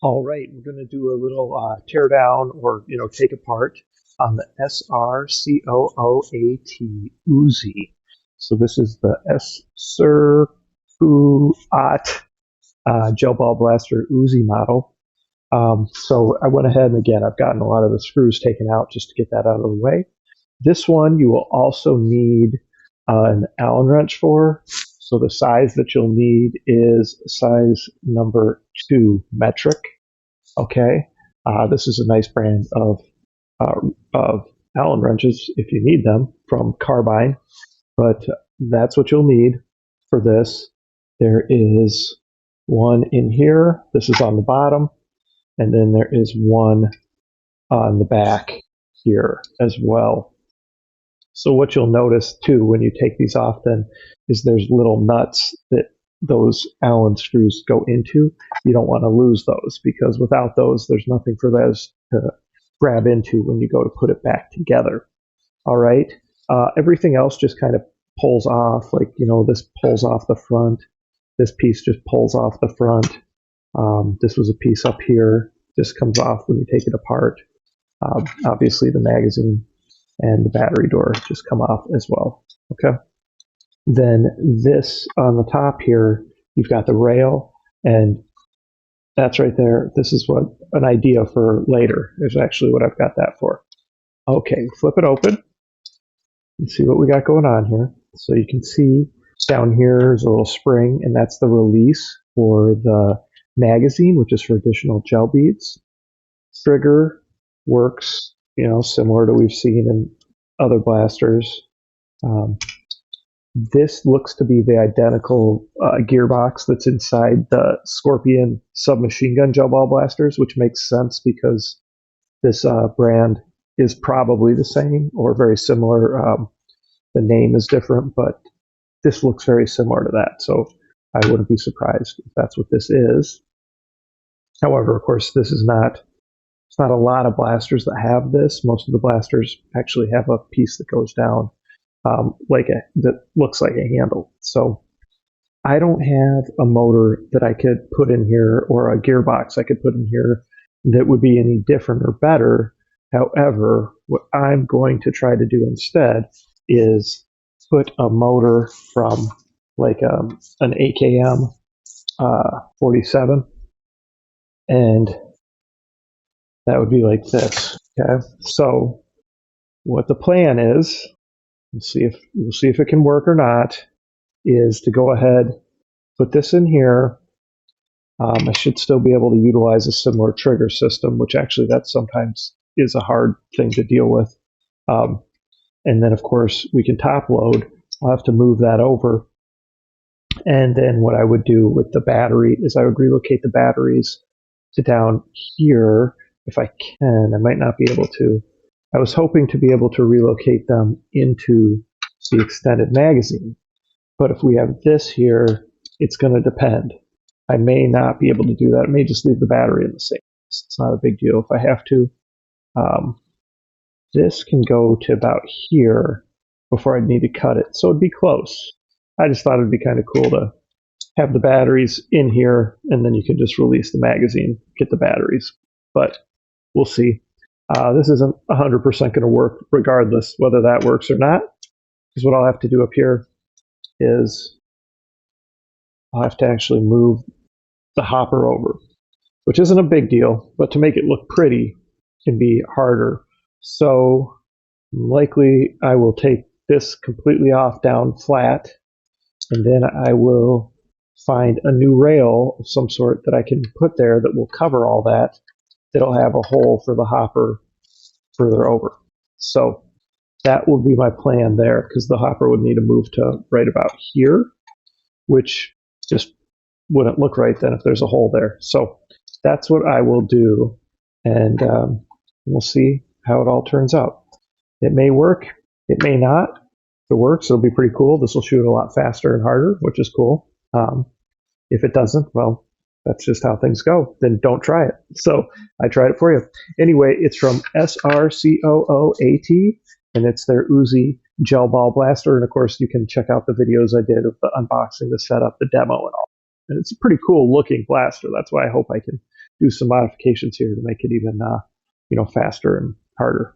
All right, we're going to do a little tear down or take apart on the SRCOOAT Uzi. So this is the SRCOOAT gel ball blaster Uzi model. So I went ahead and again I've gotten a lot of the screws taken out just to get that out of the way. This one you will also need an Allen wrench for. So the size that you'll need is size number 2 metric. Okay, this is a nice brand of Allen wrenches if you need them from Carbine, but that's what you'll need for this. There is one in here. This is on the bottom, and then there is one on the back here as well. So what you'll notice too when you take these off then is there's little nuts that those Allen screws go into. You don't want to lose those because without those, there's nothing for those to grab into when you go to put it back together. All right. Everything else just kind of pulls off. Like, this pulls off the front. This piece just pulls off the front. This was a piece up here. This comes off when you take it apart. Obviously, the magazine and the battery door just come off as well. Okay. Then this on the top here, you've got the rail, and that's right there. This is what an idea for later is actually what I've got that for. Okay, flip it open and see what we got going on here. So you can see down here is a little spring, and that's the release for the magazine, which is for additional gel beads. Trigger works, similar to we've seen in other blasters. This looks to be the identical gearbox that's inside the Scorpion submachine gun gel ball blasters, which makes sense because this brand is probably the same or very similar. The name is different, but this looks very similar to that. So I wouldn't be surprised if that's what this is. However, of course, this is not. It's not a lot of blasters that have this. Most of the blasters actually have a piece that goes down that looks like a handle. So I don't have a motor that I could put in here or a gearbox I could put in here that would be any different or better. However, what I'm going to try to do instead is put a motor from like an AKM 47, and that would be like this. Okay, so what the plan is, we'll see if it can work or not, is to go ahead, put this in here. I should still be able to utilize a similar trigger system, which actually that sometimes is a hard thing to deal with. And then of course we can top load. I'll have to move that over. And then what I would do with the battery is I would relocate the batteries to down here. If I can, I might not be able to. I was hoping to be able to relocate them into the extended magazine. But if we have this here, it's going to depend. I may not be able to do that. I may just leave the battery in the same place. It's not a big deal if I have to. This can go to about here before I'd need to cut it. So it'd be close. I just thought it'd be kind of cool to have the batteries in here, and then you can just release the magazine, get the batteries. But we'll see. This isn't 100% going to work regardless whether that works or not, because what I'll have to do up here is I'll have to actually move the hopper over, which isn't a big deal, but to make it look pretty can be harder. So likely I will take this completely off down flat, and then I will find a new rail of some sort that I can put there that will cover all that. It'll have a hole for the hopper further over. So that will be my plan there, because the hopper would need to move to right about here, which just wouldn't look right then if there's a hole there. So that's what I will do, and we'll see how it all turns out. It may work, it may not. If it works, it'll be pretty cool. This will shoot a lot faster and harder, which is cool. If it doesn't, well, that's just how things go. Then don't try it. So I tried it for you. Anyway, it's from SRCOOAT, and it's their Uzi gel ball blaster. And of course, you can check out the videos I did of the unboxing, the setup, the demo, and all. And it's a pretty cool looking blaster. That's why I hope I can do some modifications here to make it even faster and harder.